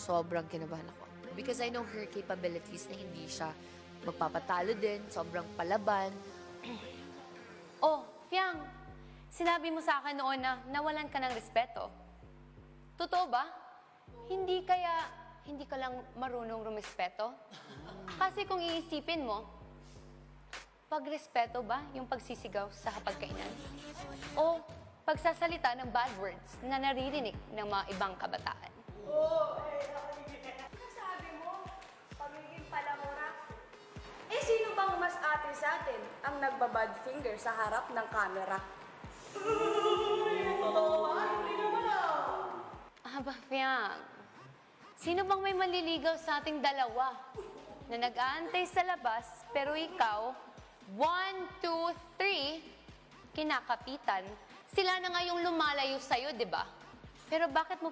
sobrang kinabahan ako. Because I know her capabilities na hindi siya magpapatalo din, sobrang palaban. Oh, Fiang, sinabi mo sa akin noon na nawalan ka ng respeto. Totoo ba? Hindi ka lang marunong rumispeto? Kasi kung iisipin mo, pagrespeto ba yung pagsisigaw sa hapagkainan? O pagsasalita ng bad words na naririnig ng mga ibang kabataan? Sabi mo, pagiging palamura. Eh, sino bang mas ate sa atin ang nagbabad finger sa harap ng camera? Aba, Fiang, sino bang may manliligaw sa ating dalawa na nag-aantay sa labas pero ikaw, 1, 2, 3, kinakapitan, sila na nga yung lumalayo sa'yo, di ba? Pero bakit mo